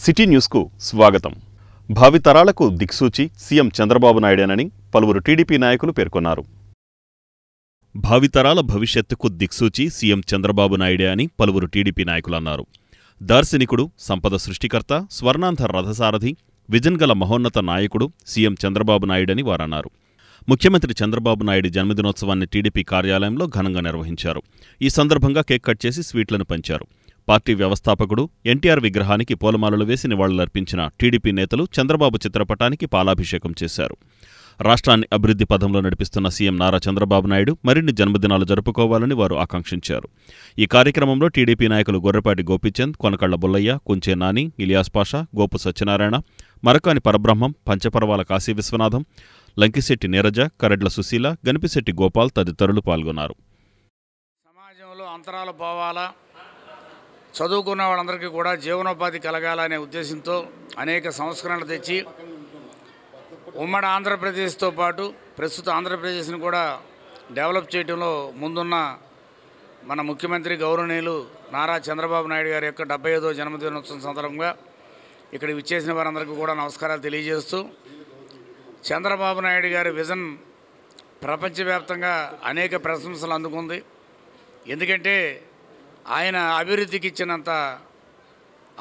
City న్యూస్కు స్వాగతం. భావితరాలకు దిక్సూచి సీఎం చంద్రబాబు నాయుడేనని పలువురు టీడీపీ నాయకులు పేర్కొన్నారు. భావితరాల భవిష్యత్తుకు దిక్సూచి సీఎం చంద్రబాబు నాయుడే అని పలువురు టీడీపీ నాయకులన్నారు. దార్శనికుడు, సంపద సృష్టికర్త, స్వర్ణాంధ రథసారథి, విజన్ గల మహోన్నత నాయకుడు సీఎం చంద్రబాబు నాయుడని వారన్నారు. ముఖ్యమంత్రి చంద్రబాబు నాయుడు జన్మదినోత్సవాన్ని టీడీపీ కార్యాలయంలో ఘనంగా నిర్వహించారు. ఈ సందర్భంగా కేక్ కట్ చేసి స్వీట్లను పంచారు. పార్టీ వ్యవస్థాపకుడు ఎన్టీఆర్ విగ్రహానికి పూలమాలలు వేసి నివాళులర్పించిన టీడీపీ నేతలు చంద్రబాబు చిత్రపటానికి పాలాభిషేకం చేశారు. రాష్ట్రాన్ని అభివృద్ధి పథంలో నడిపిస్తున్న సీఎం నారా చంద్రబాబు నాయుడు మరిన్ని జన్మదినాలు జరుపుకోవాలని వారు ఆకాంక్షించారు. ఈ కార్యక్రమంలో టీడీపీ నాయకులు గొర్రెపాటి గోపీచంద్, కొనకళ్ల బుల్లయ్య, కుంచే నాని, ఇలియాస్ పాషా, గోపు సత్యనారాయణ, మరకాని పరబ్రహ్మం, పంచపరవాల కాశీ విశ్వనాథం, లంకిశెట్టి నీరజ, కరెడ్ల సుశీల, గనిపిశెట్టి గోపాల్ తదితరులు పాల్గొన్నారు. సమాజంలో అంతరాలు పోవాలా, చదువుకున్న వాళ్ళందరికీ కూడా జీవనోపాధి కలగాలనే ఉద్దేశంతో అనేక సంస్కరణలు తెచ్చి ఉమ్మడి ఆంధ్రప్రదేశ్తో పాటు ప్రస్తుత ఆంధ్రప్రదేశ్ని కూడా డెవలప్ చేయడంలో ముందున్న మన ముఖ్యమంత్రి గౌరవనీయులు నారా చంద్రబాబు నాయుడు గారి యొక్క 75వ జన్మదినోత్సవం సందర్భంగా ఇక్కడ విచ్చేసిన వారందరికీ కూడా నమస్కారాలు తెలియజేస్తూ, చంద్రబాబు నాయుడు గారి విజన్ ప్రపంచవ్యాప్తంగా అనేక ప్రశంసలు అందుకుంది. ఎందుకంటే ఆయన అభివృద్ధికి ఇచ్చినంత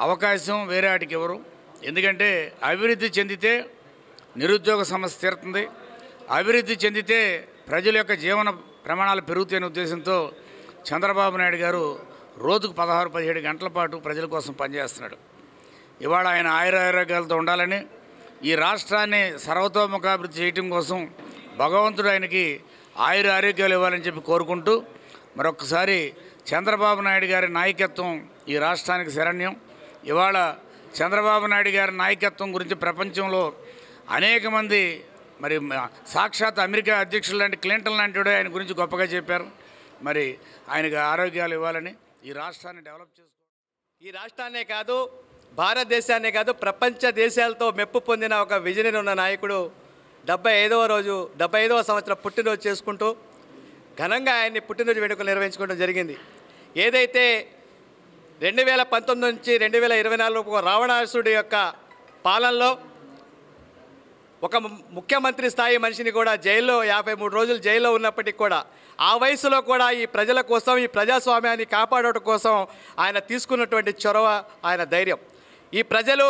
అవకాశం వేరే వాటికి ఇవ్వరు. ఎందుకంటే అభివృద్ధి చెందితే నిరుద్యోగ సమస్య తీరుతుంది, అభివృద్ధి చెందితే ప్రజల యొక్క జీవన ప్రమాణాలు పెరుగుతాయనే ఉద్దేశంతో చంద్రబాబు నాయుడు గారు రోజుకు 16-17 గంటల పాటు ప్రజల కోసం పనిచేస్తున్నాడు. ఇవాళ ఆయన ఆయురారోగ్యాలతో ఉండాలని, ఈ రాష్ట్రాన్ని సర్వతోముఖాభివృద్ధి చేయటం కోసం భగవంతుడు ఆయనకి ఆయురారోగ్యాలు ఇవ్వాలని చెప్పి కోరుకుంటూ, మరొకసారి చంద్రబాబు నాయుడు గారి నాయకత్వం ఈ రాష్ట్రానికి శరణ్యం. ఇవాళ చంద్రబాబు నాయుడు గారి నాయకత్వం గురించి ప్రపంచంలో అనేక మంది, మరి సాక్షాత్ అమెరికా అధ్యక్షులు లాంటి క్లింటన్ లాంటి ఆయన గురించి గొప్పగా చెప్పారు. మరి ఆయనకు ఆరోగ్యాలు ఇవ్వాలని, ఈ రాష్ట్రాన్ని డెవలప్ చేసుకోవాలి. ఈ రాష్ట్రాన్నే కాదు, భారతదేశాన్నే కాదు, ప్రపంచ దేశాలతో మెప్పు పొందిన ఒక విజనరీ ఉన్న నాయకుడు 75వ సంవత్సరం పుట్టినరోజు చేసుకుంటూ ఘనంగా ఆయన్ని పుట్టినరోజు వేడుకలు నిర్వహించుకోవడం జరిగింది. ఏదైతే 2019 నుంచి 2024 రావణాసుడి యొక్క పాలనలో ఒక ముఖ్యమంత్రి స్థాయి మనిషిని కూడా జైల్లో 53 రోజులు జైల్లో ఉన్నప్పటికీ కూడా ఆ వయసులో కూడా ఈ ప్రజల కోసం, ఈ ప్రజాస్వామ్యాన్ని కాపాడటం కోసం ఆయన తీసుకున్నటువంటి చొరవ, ఆయన ధైర్యం, ఈ ప్రజలు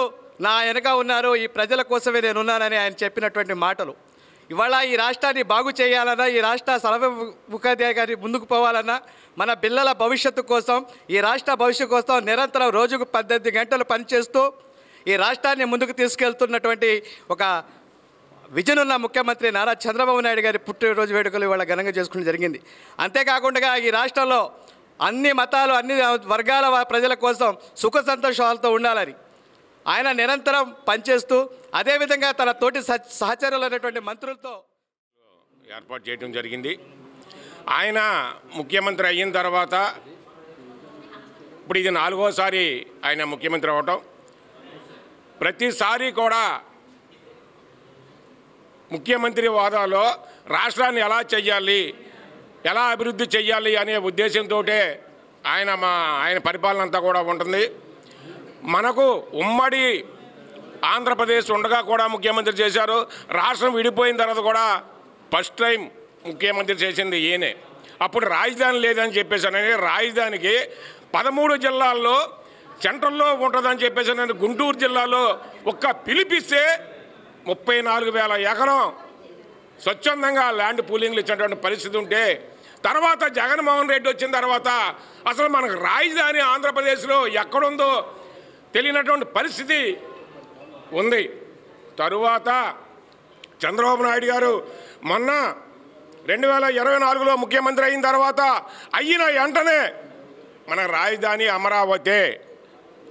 నా వెనక ఉన్నారు, ఈ ప్రజల కోసమే నేను ఉన్నానని ఆయన చెప్పినటువంటి మాటలు ఇవాళ ఈ రాష్ట్రాన్ని బాగు చేయాలన్నా, ఈ రాష్ట్ర సర్వముఖాధికారి ముందుకు పోవాలన్నా, మన పిల్లల భవిష్యత్తు కోసం, ఈ రాష్ట్ర భవిష్యత్తు కోసం నిరంతరం రోజుకు 18 గంటలు పనిచేస్తూ ఈ రాష్ట్రాన్ని ముందుకు తీసుకెళ్తున్నటువంటి ఒక విజన్ ఉన్న ముఖ్యమంత్రి నారా చంద్రబాబు నాయుడు గారి పుట్టినరోజు వేడుకలు ఇవాళ ఘనంగా చేసుకోవడం జరిగింది. అంతేకాకుండా ఈ రాష్ట్రంలో అన్ని మతాలు, అన్ని వర్గాల ప్రజల కోసం సుఖ సంతోషాలతో ఉండాలని ఆయన నిరంతరం పనిచేస్తూ, అదేవిధంగా తన తోటి సహచరులైనటువంటి మంత్రులతో ఏర్పాటు చేయడం జరిగింది. ఆయన ముఖ్యమంత్రి అయిన తర్వాత ఇప్పుడు ఇది 4వసారి ఆయన ముఖ్యమంత్రి అవ్వటం. ప్రతిసారి కూడా ముఖ్యమంత్రి హోదాలో రాష్ట్రాన్ని ఎలా చెయ్యాలి, ఎలా అభివృద్ధి చెయ్యాలి అనే ఉద్దేశంతో ఆయన పరిపాలన అంతా కూడా ఉంటుంది. మనకు ఉమ్మడి ఆంధ్రప్రదేశ్ ఉండగా కూడా ముఖ్యమంత్రి చేశారు. రాష్ట్రం విడిపోయిన తర్వాత కూడా ఫస్ట్ టైం ముఖ్యమంత్రి చేసింది ఈయనే. అప్పుడు రాజధాని లేదని చెప్పేసానని, రాజధానికి 13 జిల్లాల్లో సెంట్రల్లో ఉంటుందని చెప్పేసానని గుంటూరు జిల్లాలో ఒక్క పిలిపిస్తే 34,000 ఎకరం స్వచ్ఛందంగా ల్యాండ్ పూలింగ్లు ఇచ్చినటువంటి పరిస్థితి ఉంటే, తర్వాత జగన్మోహన్ రెడ్డి వచ్చిన తర్వాత అసలు మనకు రాజధాని ఆంధ్రప్రదేశ్లో ఎక్కడుందో తెలియనటువంటి పరిస్థితి ఉంది. తరువాత చంద్రబాబు నాయుడు గారు మొన్న 2024లో ముఖ్యమంత్రి అయిన తర్వాత అయిన వెంటనే మన రాజధాని అమరావతి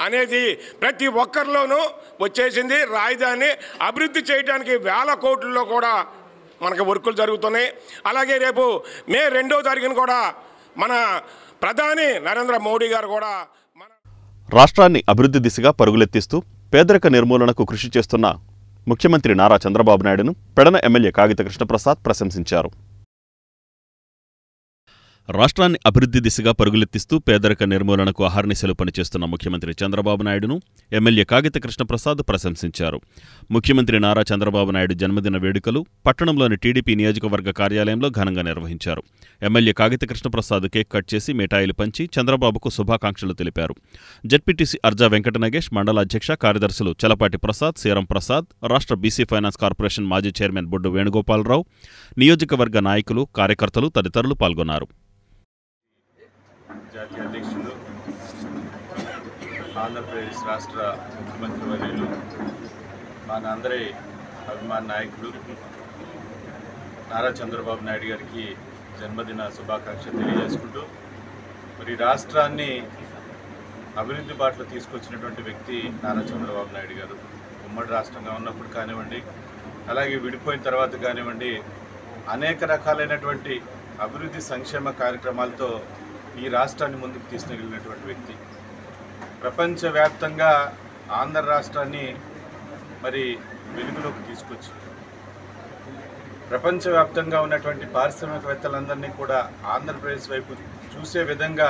అనేది ప్రతి ఒక్కరిలోనూ వచ్చేసింది. రాజధాని అభివృద్ధి చేయడానికి 1,000 కోట్లలో కూడా మనకు వర్కులు జరుగుతున్నాయి. అలాగే రేపు మే 2వ తారీఖున కూడా మన ప్రధాని నరేంద్ర మోడీ గారు కూడా రాష్ట్రాన్ని అభివృద్ధి దిశగా పరుగులెత్తిస్తూ పేదరిక నిర్మూలనకు కృషి చేస్తున్న ముఖ్యమంత్రి నారా చంద్రబాబు నాయుడును పెడన ఎమ్మెల్యే కాగిత కృష్ణప్రసాద్ ప్రశంసించారు. రాష్ట్రాన్ని అభివృద్ధి దిశగా పరుగులెత్తిస్తూ పేదరిక నిర్మూలనకు అహర్నిశలు పనిచేస్తున్న ముఖ్యమంత్రి చంద్రబాబు నాయుడును ఎమ్మెల్యే కాగిత కృష్ణప్రసాద్ ప్రశంసించారు. ముఖ్యమంత్రి నారా చంద్రబాబు నాయుడు జన్మదిన వేడుకలు పట్టణంలోని టీడీపీ నియోజకవర్గ కార్యాలయంలో ఘనంగా నిర్వహించారు. ఎమ్మెల్యే కాగిత కృష్ణప్రసాద్ కేక్ కట్ చేసి మిఠాయిలు పంచి చంద్రబాబుకు శుభాకాంక్షలు తెలిపారు. జెడ్పీటీసీ అర్జా వెంకట నగేష్, మండల అధ్యక్ష కార్యదర్శులు చలపాటి ప్రసాద్, సీరం ప్రసాద్, రాష్ట్ర బీసీ ఫైనాన్స్ కార్పొరేషన్ మాజీ చైర్మన్ బొడ్డు వేణుగోపాలరావు, నియోజకవర్గ నాయకులు, కార్యకర్తలు తదితరులు పాల్గొన్నారు. జాతీయ అధ్యక్షుడు, ఆంధ్రప్రదేశ్ రాష్ట్ర ముఖ్యమంత్రి వర్యులు, మనందరి అభిమాన నాయకుడు నారా చంద్రబాబు నాయుడు గారికి జన్మదిన శుభాకాంక్షలు తెలియజేసుకుంటూ, మరి రాష్ట్రాన్ని అభివృద్ధి బాటలో తీసుకొచ్చినటువంటి వ్యక్తి నారా చంద్రబాబు నాయుడు గారు. ఉమ్మడి రాష్ట్రంగా ఉన్నప్పుడు కానివ్వండి, అలాగే విడిపోయిన తర్వాత కానివ్వండి, అనేక రకాలైనటువంటి అభివృద్ధి సంక్షేమ కార్యక్రమాలతో ఈ రాష్ట్రాన్ని ముందుకు తీసుకెళ్ళినటువంటి వ్యక్తి. ప్రపంచవ్యాప్తంగా ఆంధ్ర రాష్ట్రాన్ని మరి వెలుగులోకి తీసుకొచ్చి ప్రపంచవ్యాప్తంగా ఉన్నటువంటి పారిశ్రామికవేత్తలందరినీ కూడా ఆంధ్రప్రదేశ్ వైపు చూసే విధంగా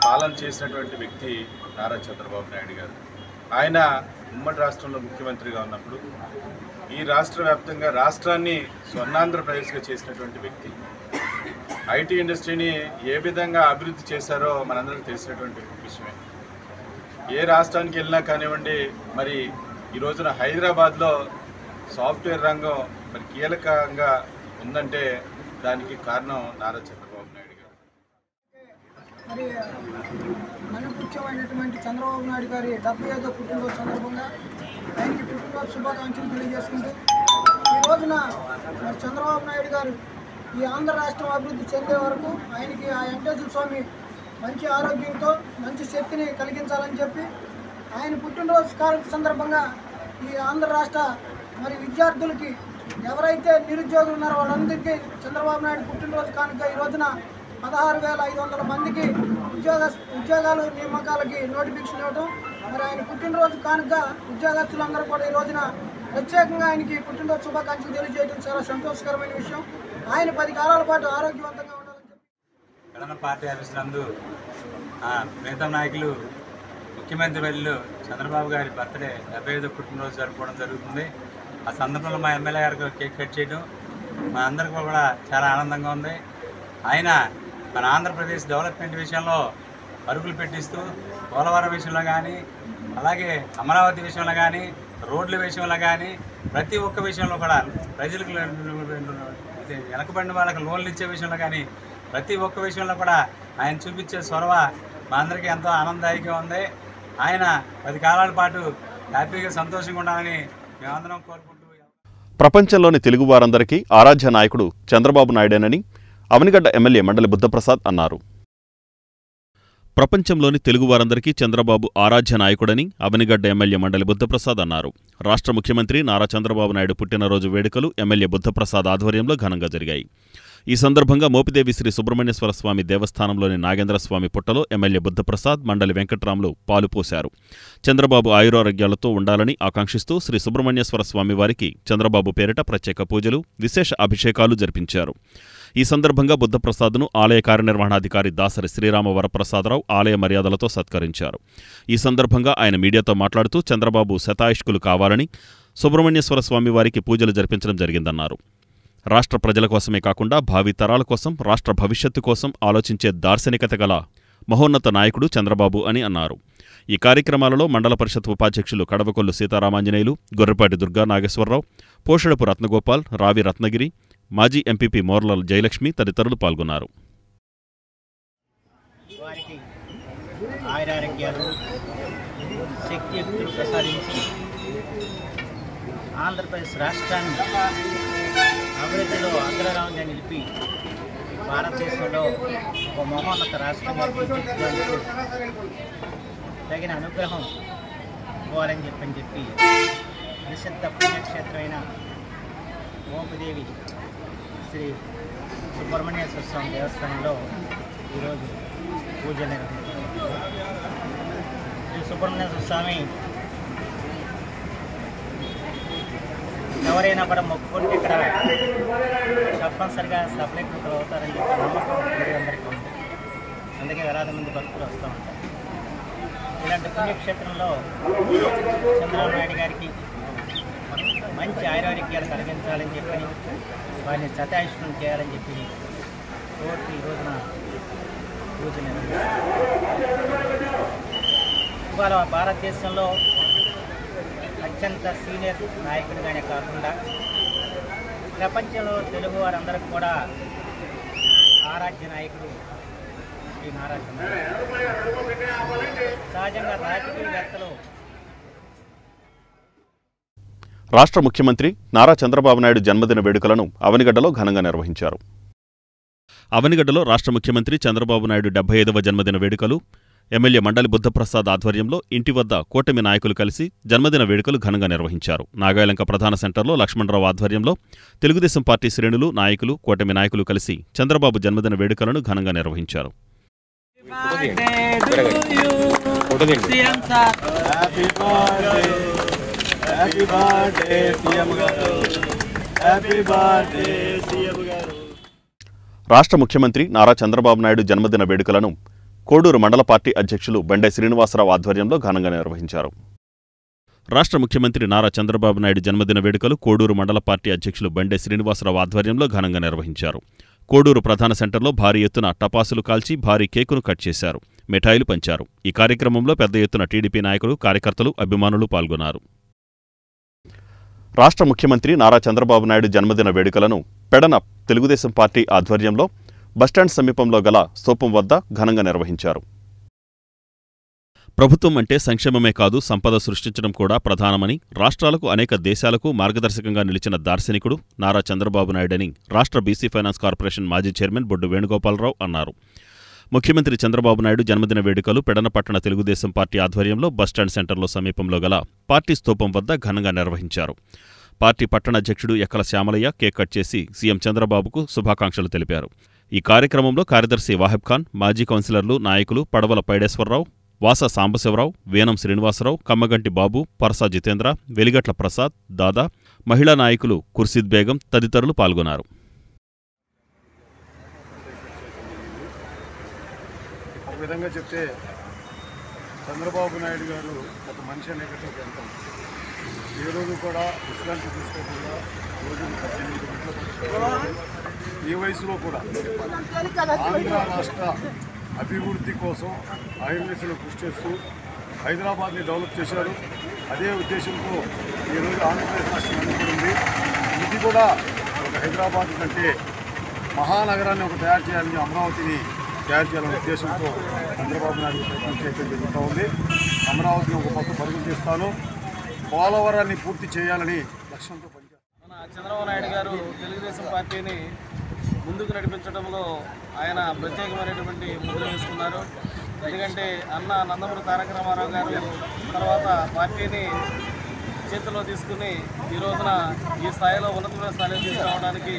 పాలన చేసినటువంటి వ్యక్తి నారా చంద్రబాబు నాయుడు గారు. ఆయన ఉమ్మడి రాష్ట్రంలో ముఖ్యమంత్రిగా ఉన్నప్పుడు ఈ రాష్ట్ర వ్యాప్తంగా రాష్ట్రాన్ని స్వర్ణాంధ్రప్రదేశ్గా చేసినటువంటి వ్యక్తి. ఐటీ ఇండస్ట్రీని ఏ విధంగా అభివృద్ధి చేశారో మనందరికీ తెలిసినటువంటి విషయమే. ఏ రాష్ట్రానికి వెళ్ళినా కానివ్వండి, మరి ఈ రోజున హైదరాబాద్లో సాఫ్ట్వేర్ రంగం మరి కీలకంగా ఉందంటే దానికి కారణం నారా చంద్రబాబు నాయుడు గారు. మరి మన ముఖ్యమైనటువంటి చంద్రబాబు నాయుడు గారి 75వ పుట్టినరోజు సందర్భంగా ఆయనకి పుట్టినరోజు శుభాకాంక్షలు తెలియజేసుకుంటూ, ఈ రోజున మరి చంద్రబాబు నాయుడు గారు ఈ ఆంధ్ర రాష్ట్రం అభివృద్ధి చెందే వరకు ఆయనకి ఆ వెంకటేశ్వర స్వామి మంచి ఆరోగ్యంతో మంచి శక్తిని కలిగించాలని చెప్పి ఆయన పుట్టినరోజు సందర్భంగా ఈ ఆంధ్ర రాష్ట్ర మరి విద్యార్థులకి ఎవరైతే నిరుద్యోగులు ఉన్నారో వాళ్ళందరికీ చంద్రబాబు నాయుడు పుట్టినరోజు కానుక ఈ రోజున 16,500 మందికి ఉద్యోగాలు నియామకాలకి నోటిఫికేషన్ ఇవ్వడం, మరి ఆయన పుట్టినరోజు కానుక ఉద్యోగస్తులందరూ కూడా ఈ రోజున ప్రత్యేకంగా ఆయనకి పుట్టినరోజు శుభాకాంక్షలు తెలియజేయడం చాలా సంతోషకరమైన విషయం. ఆయన 10 కాలాల పాటు ఆరోగ్యవంతంగా ఉండాలని చెప్పి కడన పార్టీ ఆఫీస్ నందు మిగతా నాయకులు ముఖ్యమంత్రి వర్యులు చంద్రబాబు గారి బర్త్డే 75వ పుట్టినరోజు జరుపుకోవడం జరుగుతుంది. ఆ సందర్భంలో మా ఎమ్మెల్యే గారికి కేక్ కట్ చేయడం మా అందరికీ కూడా చాలా ఆనందంగా ఉంది. ఆయన మన ఆంధ్రప్రదేశ్ డెవలప్మెంట్ విషయంలో పరుగులు పెట్టిస్తూ పోలవరం విషయంలో కానీ, అలాగే అమరావతి విషయంలో కానీ, రోడ్ల విషయంలో కానీ, ప్రతి ఒక్క విషయంలో కూడా ప్రజలకు వెనకబడిన వాళ్ళకి లోన్లు ఇచ్చే విషయంలో కానీ ప్రతి ఒక్క విషయంలో కూడా ఆయన చూపించే చొరవ మా అందరికీ ఎంతో ఆనందదాయకంగా ఉంది. ఆయన 10 కాలాల పాటు హ్యాపీగా సంతోషంగా ఉండాలని మేమందరం కోరుకుంటూ, ప్రపంచంలోని తెలుగు వారందరికీ ఆరాధ్య నాయకుడు చంద్రబాబు నాయుడేనని అవనిగడ్డ ఎమ్మెల్యే మండలి బుద్ధప్రసాద్ అన్నారు. ప్రపంచంలోని తెలుగువారందరికీ చంద్రబాబు ఆరాధ్య నాయకుడని అవనిగడ్డ ఎమ్మెల్యే మండలి బుద్ధప్రసాద్ అన్నారు. రాష్ట్ర ముఖ్యమంత్రి నారా చంద్రబాబు నాయుడు పుట్టినరోజు వేడుకలు ఎమ్మెల్యే బుద్ధప్రసాద్ ఆధ్వర్యంలో ఘనంగా జరిగాయి. ఈ సందర్భంగా మోపిదేవి శ్రీ సుబ్రహ్మణ్యేశ్వర స్వామి దేవస్థానంలోని నాగేంద్రస్వామి పుట్టలో ఎమ్మెల్యే బుద్ధప్రసాద్, మండలి వెంకట్రాములు పాలు పోశారు. చంద్రబాబు ఆయురారోగ్యాలతో ఉండాలని ఆకాంక్షిస్తూ శ్రీ సుబ్రహ్మణ్యేశ్వర స్వామి వారికి చంద్రబాబు పేరిట ప్రత్యేక పూజలు, విశేష అభిషేకాలు జరిపించారు. ఈ సందర్భంగా బుద్ధప్రసాద్ను ఆలయ కార్యనిర్వహణాధికారి దాసరి శ్రీరామ వరప్రసాదరావు ఆలయ మర్యాదలతో సత్కరించారు. ఈ సందర్భంగా ఆయన మీడియాతో మాట్లాడుతూ చంద్రబాబు శతాయుష్కులు కావాలని సుబ్రహ్మణ్యేశ్వర స్వామి వారికి పూజలు జరిపించడం జరిగిందన్నారు. రాష్ట్ర ప్రజల కోసమే కాకుండా భావి తరాల కోసం, రాష్ట్ర భవిష్యత్తు కోసం ఆలోచించే దార్శనికత గల మహోన్నత నాయకుడు చంద్రబాబు అని అన్నారు. ఈ కార్యక్రమాలలో మండల పరిషత్ ఉపాధ్యక్షులు కడవకొల్లు సీతారామాంజనేయులు, గొర్రెపాటి దుర్గా నాగేశ్వరరావు, పోషడపు రత్నగోపాల్, రావి రత్నగిరి, మాజీ ఎంపీపీ మోర్ల జయలక్ష్మి తదితరులు పాల్గొన్నారు. వారికి ఆయురారోగ్యాలు, శక్తియుక్తులు ప్రసాదించి ఆంధ్రప్రదేశ్ రాష్ట్రాన్ని అభివృద్ధిలో అగ్రగామిగా నిలిపి భారతదేశంలో ఒక మహోన్నత రాష్ట్రంగా తీర్చిదిద్దేందుకు తగిన అనుగ్రహం ఇవ్వాలని చెప్పి నిషిద్ధ పుణ్యక్షేత్రమైన మోపిదేవి శ్రీ సుబ్రహ్మణ్యేశ్వర స్వామి దేవస్థానంలో ఈరోజు పూజలు నిర్వహించారు. శ్రీ సుబ్రహ్మణ్యేశ్వర స్వామి ఎవరైనా కూడా మొక్కుకుంటే ఇక్కడ తప్పనిసరిగా సఫలీకృతులు అవుతారని చెప్పి నమ్మకం అందరికీ ఉంది. అందుకే వేలాది మంది భక్తులు వస్తూ ఉంటారు. ఇలాంటి పుణ్యక్షేత్రంలో చంద్రబాబు నాయుడు గారికి మంచి ఆయురారోగ్యాలు కలిగించాలని చెప్పి వారిని సతాయిష్టం చేయాలని చెప్పి కోర్టు ఈ రోజున పూజ ఇవాళ భారతదేశంలో అత్యంత సీనియర్ నాయకుడిగానే కాకుండా ప్రపంచంలో తెలుగు వారందరికీ కూడా ఆరాధ్య నాయకుడు శ్రీ నారా చంద్రబాబు. సహజంగా రాజకీయవేత్తలు రాష్ట్ర ముఖ్యమంత్రి నారా చంద్రబాబు నాయుడు జన్మదిన వేడుకలను అవనిగడ్డలో ఘనంగా నిర్వహించారు. అవనిగడ్డలో రాష్ట్ర ముఖ్యమంత్రి చంద్రబాబు నాయుడు 75వ జన్మదిన వేడుకలు ఎమ్మెల్యే మండలి బుద్ధప్రసాద్ ఆధ్వర్యంలో ఇంటి వద్ద కూటమి నాయకులు కలిసి జన్మదిన వేడుకలు ఘనంగా నిర్వహించారు. నాగాయలంక ప్రధాన సెంటర్లో లక్ష్మణరావు ఆధ్వర్యంలో తెలుగుదేశం పార్టీ శ్రేణులు, నాయకులు, కూటమి నాయకులు కలిసి చంద్రబాబు జన్మదిన వేడుకలను ఘనంగా నిర్వహించారు. రాష్ట్ర ముఖ్యమంత్రి నారా చంద్రబాబు నాయుడు జన్మదిన వేడుకలను కోడూరు మండల పార్టీ అధ్యక్షులు బండే శ్రీనివాసరావు ఆధ్వర్యంలో ఘనంగా నిర్వహించారు. రాష్ట్ర ముఖ్యమంత్రి నారా చంద్రబాబు నాయుడు జన్మదిన వేడుకలు కోడూరు మండల పార్టీ అధ్యక్షులు బండే శ్రీనివాసరావు ఆధ్వర్యంలో ఘనంగా నిర్వహించారు. కోడూరు ప్రధాన సెంటర్లో భారీ ఎత్తున టపాసులు కాల్చి భారీ కేకును కట్ చేశారు, మిఠాయిలు పంచారు. ఈ కార్యక్రమంలో పెద్ద ఎత్తున టీడీపీ నాయకులు, కార్యకర్తలు, అభిమానులు పాల్గొన్నారు. రాష్ట్ర ముఖ్యమంత్రి నారా చంద్రబాబు నాయుడు జన్మదిన వేడుకలను పెడన తెలుగుదేశం పార్టీ ఆధ్వర్యంలో బస్టాండ్ సమీపంలో గల స్తూపం వద్ద ఘనంగా నిర్వహించారు. ప్రభుత్వం అంటే సంక్షేమమే కాదు, సంపద సృష్టించడం కూడా ప్రధానమని, రాష్ట్రాలకు, అనేక దేశాలకు మార్గదర్శకంగా నిలిచిన దార్శనికుడు నారా చంద్రబాబు నాయుడని రాష్ట్ర బీసీ ఫైనాన్స్ కార్పొరేషన్ మాజీ చైర్మన్ బొడ్డు వేణుగోపాలరావు అన్నారు. ముఖ్యమంత్రి చంద్రబాబు నాయుడు జన్మదిన వేడుకలు పెడనపట్టణ తెలుగుదేశం పార్టీ ఆధ్వర్యంలో బస్టాండ్ సెంటర్లో సమీపంలో గల పార్టీ స్తూపం వద్ద ఘనంగా నిర్వహించారు. పార్టీ పట్టణ అధ్యక్షుడు ఎక్కల శ్యామలయ్య కేక్ కట్ చేసి సీఎం చంద్రబాబుకు శుభాకాంక్షలు తెలిపారు. ఈ కార్యక్రమంలో కార్యదర్శి వాహిబ్ ఖాన్, మాజీ కౌన్సిలర్లు, నాయకులు పడవల పైడేశ్వరరావు, వాస సాంబశివరావు, వేనం శ్రీనివాసరావు, కమ్మగంటి బాబు, పరసా జితేంద్ర, వెలిగట్ల ప్రసాద్, దాదా, మహిళా నాయకులు కుర్సిద్ బేగం తదితరులు పాల్గొన్నారు. ఒక విధంగా చెప్తే చంద్రబాబు నాయుడు గారు ఒక మనిషి అనేకతో వెళ్తాం. ఏ రోజు కూడా విశ్రాంతి తీసుకోకుండా రోజు 18 గంటలకు ఈ వయసులో కూడా ఆంధ్ర రాష్ట్ర అభివృద్ధి కోసం అహిర్నిశలు కృషి చేస్తూ హైదరాబాద్ని డెవలప్ చేశారు. అదే ఉద్దేశంతో ఈరోజు ఆంధ్రప్రదేశ్ రాష్ట్రం అందుకుంది. ఇది కూడా ఒక హైదరాబాద్ కంటే మహానగరాన్ని ఒక తయారు చేయాలని, అమరావతిని తయారు చేయాలనే ఉద్దేశంతో చంద్రబాబు నాయుడు ప్రయత్నం చేయడం జరుగుతూ ఉంది. అమరావతిని ఒక పక్క పరుగులు తీస్తాను, పోలవరాన్ని పూర్తి చేయాలని లక్ష్యంతో పనిచేస్తారు. మన చంద్రబాబు నాయుడు గారు తెలుగుదేశం పార్టీని ముందుకు నడిపించడంలో ఆయన ప్రత్యేకమైనటువంటి ముద్ర వేసుకున్నారు. ఎందుకంటే అన్న నందమూరి తారక రామారావు గారు తర్వాత పార్టీని చేతిలో తీసుకుని ఈ రోజున ఈ స్థాయిలో ఉన్నతమైన స్థాయిలో తీసుకురావడానికి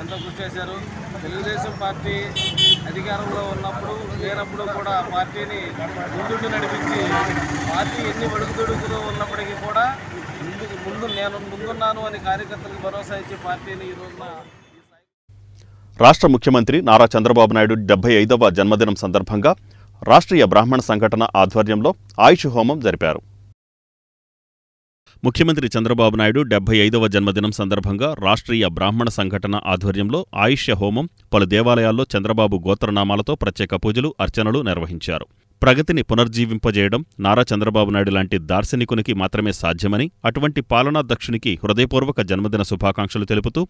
ఎంతో కృషి చేశారు. తెలుగుదేశం పార్టీ అధికారంలో ఉన్నప్పుడు లేనప్పుడు కూడా పార్టీని ముందుండి నడిపించి పార్టీ ఎన్ని ఒడుకుదొడుకులు ఉన్నప్పటికీ కూడా నేను ముందున్నాను అని కార్యకర్తలకు భరోసా ఇచ్చి పార్టీని ఈ రోజున రాష్ట్ర ముఖ్యమంత్రి నారా చంద్రబాబు నాయుడు 75వ జన్మదినం సందర్భంగా రాష్ట్రీయ బ్రాహ్మణ సంఘటన ఆధ్వర్యంలో ఆయుష్ హోమం జరిపారు. ముఖ్యమంత్రి చంద్రబాబు నాయుడు 75వ జన్మదినం సందర్భంగా రాష్ట్రీయ బ్రాహ్మణ సంఘటన ఆధ్వర్యంలో ఆయుష్య హోమం, పలు దేవాలయాల్లో చంద్రబాబు గోత్రనామాలతో ప్రత్యేక పూజలు, అర్చనలు నిర్వహించారు. ప్రగతిని పునర్జీవింపజేయడం నారా చంద్రబాబు నాయుడు లాంటి దార్శనికునికి మాత్రమే సాధ్యమని, అటువంటి పాలనాధ్యక్షునికి హృదయపూర్వక జన్మదిన శుభాకాంక్షలు తెలుపుతూ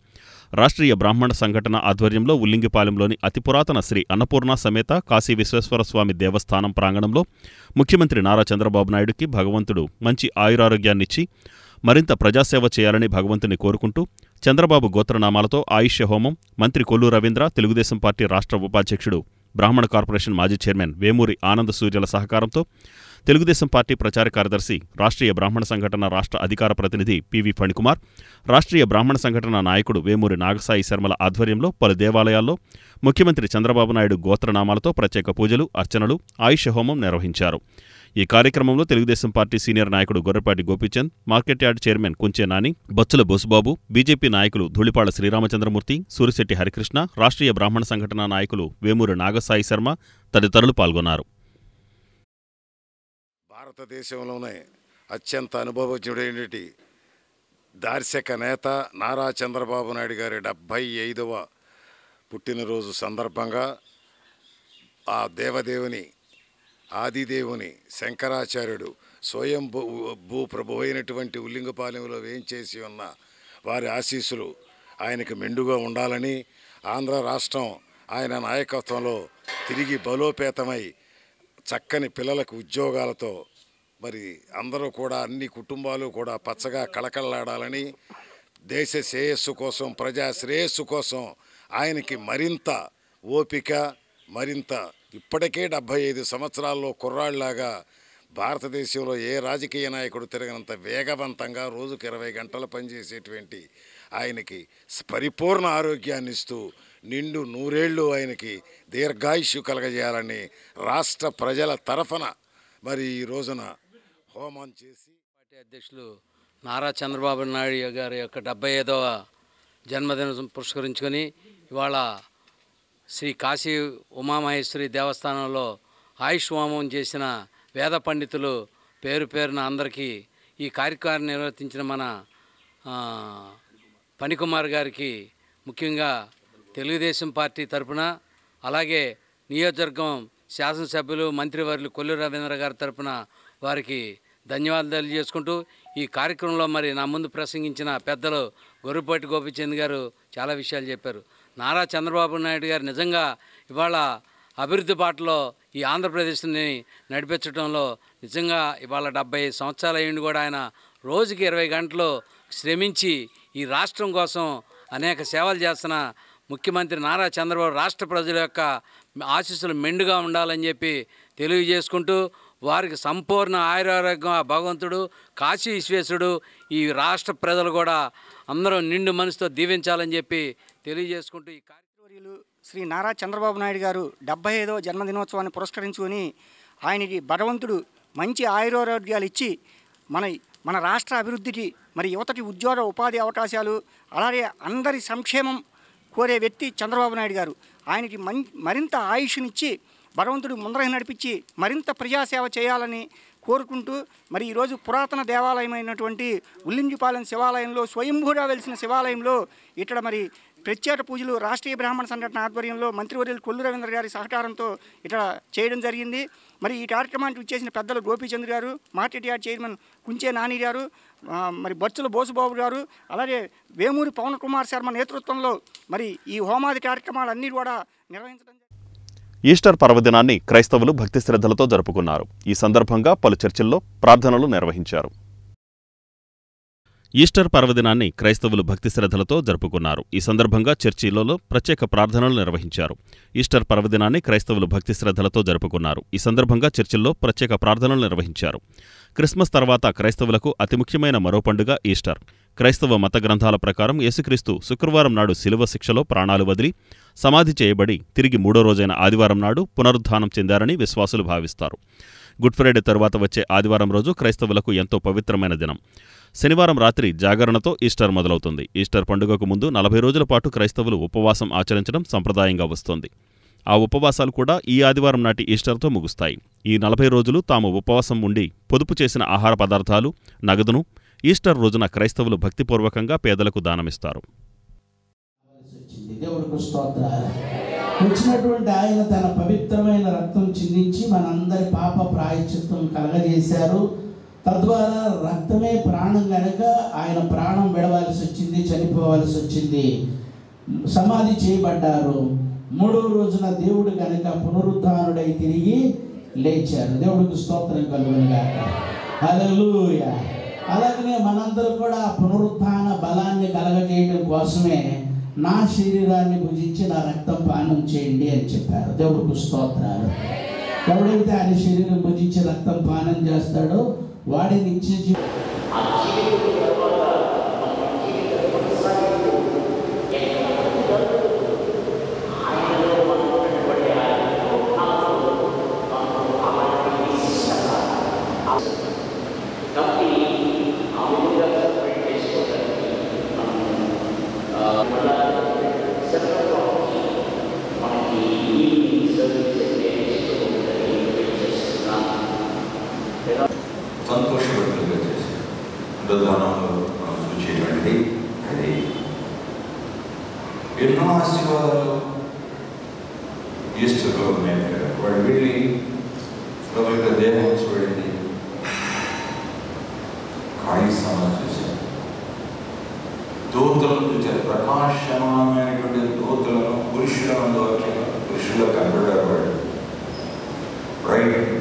రాష్ట్రీయ బ్రాహ్మణ సంఘటన ఆధ్వర్యంలో ఉల్లింగిపాలెంలోని అతి పురాతన శ్రీ అన్నపూర్ణ సమేత కాశీ విశ్వేశ్వరస్వామి దేవస్థానం ప్రాంగణంలో ముఖ్యమంత్రి నారా చంద్రబాబు నాయుడుకి భగవంతుడు మంచి ఆయురారోగ్యాన్నిచ్చి మరింత ప్రజాసేవ చేయాలని భగవంతుని కోరుకుంటూ చంద్రబాబు గోత్రనామాలతో ఆయుష్య హోమం మంత్రి కొల్లు రవీంద్ర, తెలుగుదేశం పార్టీ రాష్ట్ర ఉపాధ్యక్షుడు, బ్రాహ్మణ కార్పొరేషన్ మాజీ చైర్మన్ వేమూరి ఆనంద సూర్యల సహకారంతో తెలుగుదేశం పార్టీ ప్రచార కార్యదర్శి, రాష్ట్రీయ బ్రాహ్మణ సంఘటన రాష్ట్ర అధికార ప్రతినిధి పివి ఫణికుమార్, రాష్ట్రీయ బ్రాహ్మణ సంఘటన నాయకుడు వేమూరి నాగసాయి శర్మల ఆధ్వర్యంలో పలు దేవాలయాల్లో ముఖ్యమంత్రి చంద్రబాబు నాయుడు గోత్రనామాలతో ప్రత్యేక పూజలు, అర్చనలు, ఆయుష్య హోమం నిర్వహించారు. ఈ కార్యక్రమంలో తెలుగుదేశం పార్టీ సీనియర్ నాయకుడు Gorrepati Gopichand, market yard chairman Kunche Nani, Botsala Bosubabu, BJP నాయకులు ధూళిపాళ్ల శ్రీరామచంద్రమూర్తి, సూరిశెట్టి హరికృష్ణ, రాష్ట్రీయ బ్రాహ్మణ సంఘటన నాయకులు వేమూరి నాగసాయి శర్మ తదితరులు పాల్గొన్నారు. భారతదేశంలోనే అత్యంత అనుభవజ్ఞుడైనటి దార్శక నేత నారా చంద్రబాబు నాయుడు గారి 75వ పుట్టినరోజు సందర్భంగా ఆ దేవదేవుని ఆదిదేవుని శంకరాచార్యుడు స్వయం భూప్రభు అయినటువంటి ఉల్లింగపాలెంలో వేయించేసి ఉన్న వారి ఆశీస్సులు ఆయనకు మెండుగా ఉండాలని, ఆంధ్ర రాష్ట్రం ఆయన నాయకత్వంలో తిరిగి బలోపేతమై చక్కని పిల్లలకు ఉద్యోగాలతో మరి అందరూ కూడా అన్ని కుటుంబాలు కూడా పచ్చగా కళకళలాడాలని, దేశ శ్రేయస్సు కోసం, ప్రజా శ్రేయస్సు కోసం ఆయనకి మరింత ఓపిక, మరింత ఇప్పటికే 75 సంవత్సరాల్లో కుర్రాళ్ళలాగా భారతదేశంలో ఏ రాజకీయ నాయకుడు తిరగనంత వేగవంతంగా రోజుకు 20 గంటలు పనిచేసేటువంటి ఆయనకి పరిపూర్ణ ఆరోగ్యాన్ని ఇస్తూ నిండు 100 ఏళ్ళు ఆయనకి దీర్ఘాయుష్యు కలగజేయాలని రాష్ట్ర ప్రజల తరఫున మరి ఈ రోజున హోమం చేసి పార్టీ అధ్యక్షులు నారా చంద్రబాబు నాయుడు గారి యొక్క 75వ జన్మదినం పురస్కరించుకొని ఇవాళ శ్రీ కాశీ ఉమామహేశ్వరి దేవస్థానంలో ఆయుష్ హోమం చేసిన వేద పండితులు పేరున అందరికీ ఈ కార్యక్రమాన్ని నిర్వర్తించిన మన పనికుమార్ గారికి ముఖ్యంగా తెలుగుదేశం పార్టీ తరఫున, అలాగే నియోజకవర్గం శాసనసభ్యులు మంత్రివర్యులు కొల్లు రవీంద్ర గారి తరఫున వారికి ధన్యవాదాలు తెలియజేసుకుంటూ, ఈ కార్యక్రమంలో మరి నా ముందు ప్రసంగించిన పెద్దలు గొర్రెపాటి గోపీచంద్ గారు చాలా విషయాలు చెప్పారు. నారా చంద్రబాబు నాయుడు గారు నిజంగా ఇవాళ అభివృద్ధి బాటలో ఈ ఆంధ్రప్రదేశ్ని నడిపించడంలో నిజంగా ఇవాళ 75 సంవత్సరాలు అయ్యింది కూడా ఆయన రోజుకి 20 గంటలు శ్రమించి ఈ రాష్ట్రం కోసం అనేక సేవలు చేస్తున్న ముఖ్యమంత్రి నారా చంద్రబాబు రాష్ట్ర ప్రజల యొక్క ఆశీస్సులు మెండుగా ఉండాలని చెప్పి తెలియజేసుకుంటూ, వారికి సంపూర్ణ ఆయురారోగ్యం ఆ భగవంతుడు కాశీ విశ్వేశ్వరుడు ఈ రాష్ట్ర ప్రజలు కూడా అందరూ నిండు మనసుతో దీవించాలని చెప్పి తెలియజేసుకుంటూ ఈ కార్యక్రమాలు శ్రీ నారా చంద్రబాబు నాయుడు గారు 75వ జన్మదినోత్సవాన్ని పురస్కరించుకొని ఆయనకి భగవంతుడు మంచి ఆయురారోగ్యాలు ఇచ్చి మన రాష్ట్ర అభివృద్ధికి, మరి యువతకి ఉద్యోగ ఉపాధి అవకాశాలు, అలాగే అందరి సంక్షేమం కోరే వ్యక్తి చంద్రబాబు నాయుడు గారు. ఆయనకి మరింత ఆయుష్నిచ్చి భగవంతుడు ముందర నడిపించి మరింత ప్రజాసేవ చేయాలని కోరుకుంటూ, మరి ఈరోజు పురాతన దేవాలయమైనటువంటి ఉల్లింజిపాలెం శివాలయంలో స్వయంభూగా వెలిసిన శివాలయంలో ఇక్కడ మరి ప్రత్యేక పూజలు రాష్ట్రీయ బ్రాహ్మణ సంఘటన ఆధ్వర్యంలో మంత్రివర్యులు కొల్లు రవీంద్ర గారి సహకారంతో ఇక్కడ చేయడం జరిగింది. మరి ఈ కార్యక్రమానికి వచ్చేసిన పెద్దలు గోపీచంద్ గారు, market yard chairman Kunche Nani గారు, మరి బొత్సల బోసుబాబు గారు, అలాగే వేమూరి పవన్ కుమార్ శర్మ నేతృత్వంలో మరి ఈ హోమాది కార్యక్రమాలన్నీ కూడా నిర్వహించడం. ఈస్టర్ పర్వదినాన్ని క్రైస్తవులు భక్తి శ్రద్ధలతో జరుపుకున్నారు. ఈ సందర్భంగా పలు చర్చిల్లో ప్రార్థనలు నిర్వహించారు. ఈస్టర్ పర్వదినాన్ని క్రైస్తవులు భక్తి శ్రద్ధలతో జరుపుకున్నారు. ఈ సందర్భంగా చర్చిలలో ప్రత్యేక ప్రార్థనలు నిర్వహించారు. ఈస్టర్ పర్వదినాన్ని క్రైస్తవులు భక్తి శ్రద్ధలతో జరుపుకున్నారు. ఈ సందర్భంగా చర్చిల్లో ప్రత్యేక ప్రార్థనలు నిర్వహించారు. క్రిస్మస్ తర్వాత క్రైస్తవులకు అతి ముఖ్యమైన మరో పండుగ ఈస్టర్. క్రైస్తవ మత గ్రంథాల ప్రకారం యేసుక్రీస్తు శుక్రవారం నాడు శిలువ శిక్షలో ప్రాణాలు వదిలి సమాధి చేయబడి తిరిగి 3వ రోజైన ఆదివారం నాడు పునరుద్ధానం చెందారని విశ్వాసులు భావిస్తారు. గుడ్ ఫ్రైడే తరువాత వచ్చే ఆదివారం రోజు క్రైస్తవులకు ఎంతో పవిత్రమైన దినం. శనివారం రాత్రి జాగరణతో ఈస్టర్ మొదలవుతుంది. ఈస్టర్ పండుగకు ముందు 40 రోజుల పాటు క్రైస్తవులు ఉపవాసం ఆచరించడం సంప్రదాయంగా వస్తోంది. ఆ ఉపవాసాలు కూడా ఈ ఆదివారం నాటి ఈస్టర్తో ముగుస్తాయి. ఈ 40 రోజులు తాము ఉపవాసం ఉండి పొదుపు చేసిన ఆహార పదార్థాలు, నగదును ఈస్టర్ రోజున క్రైస్తవులు భక్తిపూర్వకంగా పేదలకు దానమిస్తారు. వచ్చినటువంటి ఆయన తన పవిత్రమైన రక్తం చిందించి మనందరి పాప ప్రాయశ్చిత్తం కలగజేశారు. తద్వారా రక్తమే ప్రాణం కనుక ఆయన ప్రాణం విడవలసి వచ్చింది, చనిపోవలసి వచ్చింది, సమాధి చేయబడ్డారు. 3వ రోజున దేవుడు కనుక పునరుద్ధానుడై తిరిగి లేచారు. దేవుడికి స్తోత్రం కలుగునుగాక. హల్లెలూయా. అలాగనే మనందరూ కూడా పునరుద్ధాన బలాన్ని కలగజేయడం కోసమే నా శరీరాన్ని భుజించి నా రక్తం పానం చేయండి అని చెప్పారు. దేవుడికి స్తోత్రాలు. ఎవడైతే ఆయన శరీరం భుజించి రక్తం పానం చేస్తాడో వాడి నిత్య సంతోషపడుతుందిగా చేశారు. బృందావనంలో మనం చూసేటువంటి అది ఎన్నో ఆశీర్వాదాలు ఈస్టర్లో ఉన్నాయి. వాడు వెళ్ళి ప్రభు యొక్క దేహం చూడండి, ఖాళీ సమాధి చూశారు, దూతలను చూశారు, ప్రకాశమానమైనటువంటి దూతలను పురుషులను పురుషుల్లో కనబడ్డారు. వాడు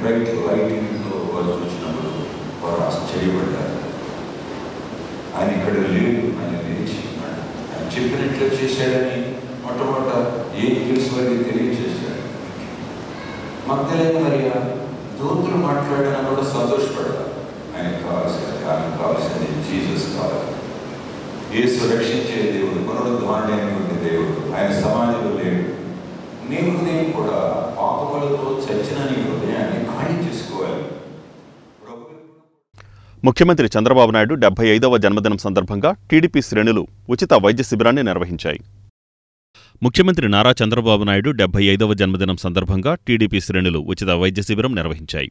బ్రైట్ లైటింగ్తో వారు చూసినప్పుడు వారు ఆశ్చర్యపడ్డారు. ఆయన ఇక్కడ లేడు, ఆయన లేచి ఉన్నాడు, ఆయన చెప్పినట్లు చేశాడని మొట్టమొదట ఏంజెల్స్ వారికి తెలియజేశాడు. మగ్దలేనే మరియా దూతలు మాట్లాడినా కూడా సంతోషపడ్డారు. ఆయనకు కావాల్సింది జీసస్ కావాలి. యేసు రక్షించే దేవుడు, పునరుద్ధారణమైనటువంటి దేవుడు, ఆయన సమాధిలో లేడు. నీ హృదయం కూడా పాపములతో చచ్చిన నీ హృదయాన్ని ఖాళీ చేసుకోవాలి. ముఖ్యమంత్రి చంద్రబాబు నాయుడు 75వ జన్మదినం సందర్భంగా టీడీపీ శ్రేణులు ఉచిత వైద్య శిబిరాన్ని నిర్వహించాయి. ముఖ్యమంత్రి నారా చంద్రబాబు నాయుడు 75వ జన్మదినం సందర్భంగా టీడీపీ శ్రేణులు ఉచిత వైద్య శిబిరం నిర్వహించాయి.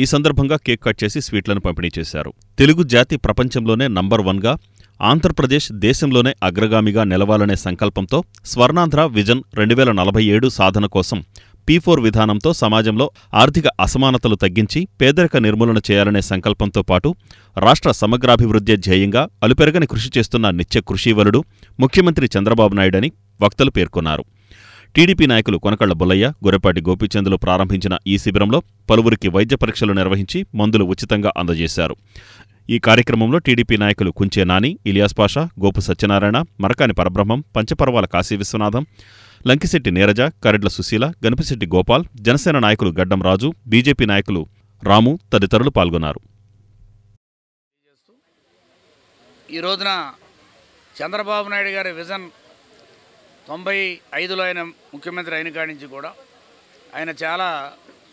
ఈ సందర్భంగా కేక్ కట్ చేసి స్వీట్లను పంపిణీ చేశారు. తెలుగు జాతి ప్రపంచంలోనే నంబర్ 1గా, ఆంధ్రప్రదేశ్ దేశంలోనే అగ్రగామిగా నిలవాలనే సంకల్పంతో స్వర్ణాంధ్ర విజన్ 2047 సాధన కోసం P4 విధానంతో సమాజంలో ఆర్థిక అసమానతలు తగ్గించి పేదరిక నిర్మూలన చేయాలనే సంకల్పంతో పాటు రాష్ట్ర సమగ్రాభివృద్ధి ధ్యేయంగా అలుపెరగని కృషి చేస్తున్న నిత్య కృషీవలుడు ముఖ్యమంత్రి చంద్రబాబు నాయుడని వక్తలు పేర్కొన్నారు. టీడీపీ నాయకులు కొనకళ్ల బుల్లయ్య, గొర్రెపాటి గోపీచంద్లు ప్రారంభించిన ఈ శిబిరంలో పలువురికి వైద్య పరీక్షలు నిర్వహించి మందులు ఉచితంగా అందజేశారు. ఈ కార్యక్రమంలో టీడీపీ నాయకులు కుంచే నాని, ఇలియాస్ పాషా, గోపు సత్యనారాయణ, మరకాని పరబ్రహ్మం, పంచపర్వాల కాశీ విశ్వనాథం, లంకిశెట్టి నీరజ, కరెడ్ల సుశీల, గణపశెట్టి గోపాల్, జనసేన నాయకులు గడ్డం రాజు, బీజేపీ నాయకులు రాము తదితరులు పాల్గొన్నారు. ఈ రోజున చంద్రబాబు నాయుడు గారి విజన్ 95లో ఆయన ముఖ్యమంత్రి అయిన కాడి నుంచి కూడా ఆయన చాలా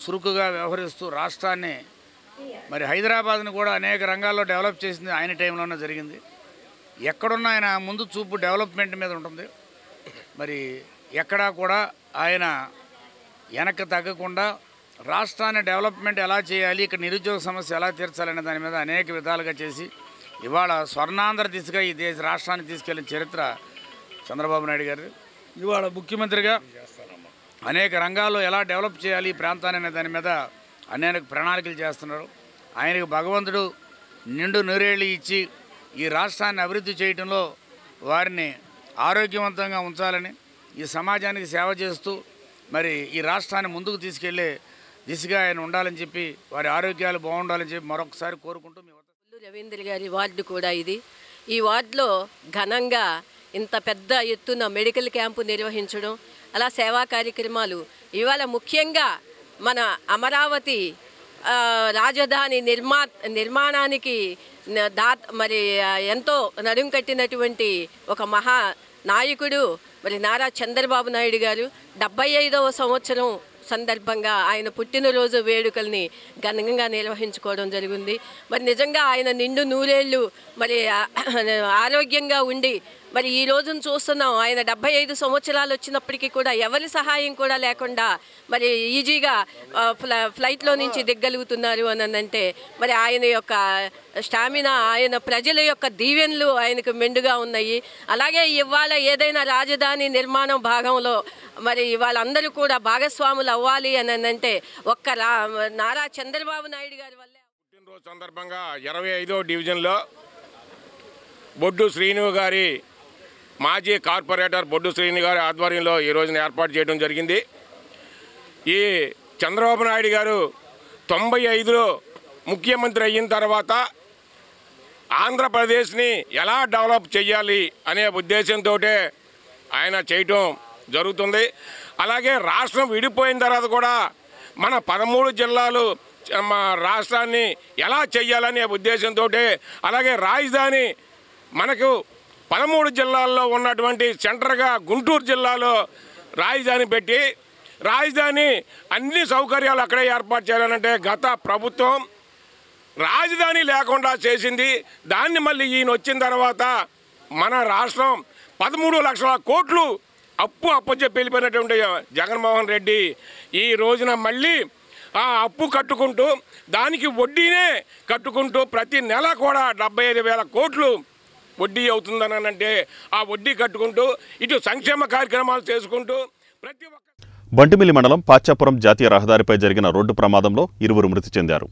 చురుకుగా వ్యవహరిస్తూ రాష్ట్రాన్ని, మరి హైదరాబాద్ను కూడా అనేక రంగాల్లో డెవలప్ చేసింది ఆయన టైంలోనే జరిగింది. ఎక్కడున్నా ఆయన ముందు చూపు డెవలప్మెంట్ మీద ఉంటుంది. మరి ఎక్కడా కూడా ఆయన వెనక్కి తగ్గకుండా రాష్ట్రాన్ని డెవలప్మెంట్ ఎలా చేయాలి, ఇక్కడ నిరుద్యోగ సమస్య ఎలా తీర్చాలనే దాని మీద అనేక విధాలుగా చేసి ఇవాళ స్వర్ణాంధ్ర దిశగా ఈ రాష్ట్రాన్ని తీసుకెళ్లిన చరిత్ర చంద్రబాబు నాయుడు గారు. ఇవాళ ముఖ్యమంత్రిగా అనేక రంగాల్లో ఎలా డెవలప్ చేయాలి ఈ ప్రాంతాన్ని అనే దాని మీద అనేక ప్రణాళికలు చేస్తున్నారు. ఆయనకు భగవంతుడు నిండు నూరేళ్ళు ఇచ్చి ఈ రాష్ట్రాన్ని అభివృద్ధి చేయడంలో వారిని ఆరోగ్యవంతంగా ఉంచాలని, ఈ సమాజానికి సేవ చేస్తూ మరి ఈ రాష్ట్రాన్ని ముందుకు తీసుకెళ్లే దిశగా ఆయన ఉండాలని చెప్పి, వారి ఆరోగ్యాలు బాగుండాలని చెప్పి మరొకసారి కోరుకుంటూ రవీంద్ర గారి వార్డు కూడా ఇది. ఈ వార్డులో ఘనంగా ఇంత పెద్ద ఎత్తున మెడికల్ క్యాంపు నిర్వహించడం, అలా సేవా కార్యక్రమాలు, ఇవాళ ముఖ్యంగా మన అమరావతి రాజధాని నిర్మాణానికి మరి ఎంతో నడుం కట్టినటువంటి ఒక మహా నాయకుడు మరి నారా చంద్రబాబు నాయుడు గారు 75వ సంవత్సరం సందర్భంగా ఆయన పుట్టినరోజు వేడుకల్ని ఘనంగా నిర్వహించుకోవడం జరిగింది. మరి నిజంగా ఆయన నిండు నూరేళ్ళు మరి ఆరోగ్యంగా ఉండి మరి ఈ రోజును చూస్తున్నాం. ఆయన 75 సంవత్సరాలు వచ్చినప్పటికీ కూడా ఎవరి సహాయం కూడా లేకుండా మరి ఈజీగా ఫ్లైట్లో నుంచి దిగ్గలుగుతున్నారు అని అంటే మరి ఆయన యొక్క స్టామినా, ఆయన ప్రజల యొక్క దీవెనలు ఆయనకు మెండుగా ఉన్నాయి. అలాగే ఇవాళ ఏదైనా రాజధాని నిర్మాణం భాగంలో మరి వాళ్ళందరూ కూడా భాగస్వాములు అవ్వాలి అని అంటే ఒక్క నారా చంద్రబాబు నాయుడు గారి వల్లే. పుట్టినరోజు సందర్భంగా 25వ డివిజన్లో బొడ్డు శ్రీను గారి మాజీ కార్పొరేటర్ బొడ్డు శ్రీను గారి ఆధ్వర్యంలో ఈ రోజున ఏర్పాటు చేయడం జరిగింది. ఈ చంద్రబాబు నాయుడు గారు 95లో ముఖ్యమంత్రి అయిన తర్వాత ఆంధ్రప్రదేశ్ని ఎలా డెవలప్ చేయాలి అనే ఉద్దేశంతో ఆయన చేయటం జరుగుతుంది. అలాగే రాష్ట్రం విడిపోయిన తర్వాత కూడా మన 13 జిల్లాలు రాష్ట్రాన్ని ఎలా చేయాలనే ఉద్దేశంతో, అలాగే రాజధాని మనకు 13 జిల్లాల్లో ఉన్నటువంటి సెంటర్గా గుంటూరు జిల్లాలో రాజధాని పెట్టి రాజధాని అన్ని సౌకర్యాలు అక్కడే ఏర్పాటు చేయాలంటే గత ప్రభుత్వం రాజధాని లేకుండా చేసింది. దాన్ని మళ్ళీ ఈయన వచ్చిన తర్వాత మన రాష్ట్రం 13 లక్షల కోట్లు అప్పచెప్పి వెళ్ళిపోయినటువంటి జగన్మోహన్ రెడ్డి ఈ రోజున మళ్ళీ ఆ అప్పు కట్టుకుంటూ దానికి వడ్డీనే కట్టుకుంటూ ప్రతి నెల కూడా 75,000 కోట్లు వడ్డీ అవుతుందని అంటే ఆ వడ్డీ కట్టుకుంటూ ఇటు సంక్షేమ కార్యక్రమాలు చేసుకుంటూ ప్రతి ఒక్క బంటిమిల్లి మండలం పాచాపురం జాతీయ రహదారిపై జరిగిన రోడ్డు ప్రమాదంలో 2 మృతి చెందారు.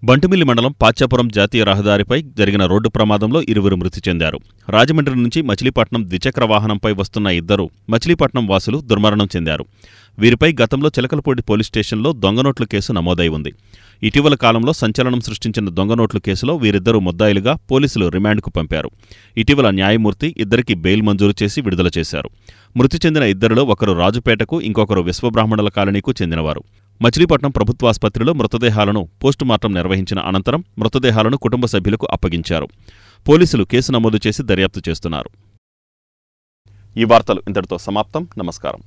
బంటిమిల్లి మండలం పాచాపురం జాతీయ రహదారిపై జరిగిన రోడ్డు ప్రమాదంలో 2 మృతి చెందారు. రాజమండ్రి నుంచి మచిలీపట్నం ద్విచక్ర వాహనంపై వస్తున్న 2 మచిలీపట్నం వాసులు దుర్మరణం చెందారు. వీరిపై గతంలో చిలకలపూడి పోలీస్ స్టేషన్లో దొంగనోట్ల కేసు నమోదై ఉంది. ఇటీవల కాలంలో సంచలనం సృష్టించిన దొంగనోట్ల కేసులో వీరిద్దరూ ముద్దాయిలుగా పోలీసులు రిమాండ్కు పంపారు. ఇటీవల న్యాయమూర్తి ఇద్దరికి బెయిల్ మంజూరు చేసి విడుదల చేశారు. మృతి చెందిన ఇద్దరిలో ఒకరు రాజుపేటకు, ఇంకొకరు విశ్వబ్రాహ్మణుల కాలనీకు చెందినవారు. మచిలీపట్నం ప్రభుత్వాసుపత్రిలో మృతదేహాలను పోస్టుమార్టం నిర్వహించిన అనంతరం మృతదేహాలను కుటుంబ సభ్యులకు అప్పగించారు. పోలీసులు కేసు నమోదు చేసి దర్యాప్తు చేస్తున్నారు. ఈ వార్తలు ఇంతటితో సమాప్తం. నమస్కారం.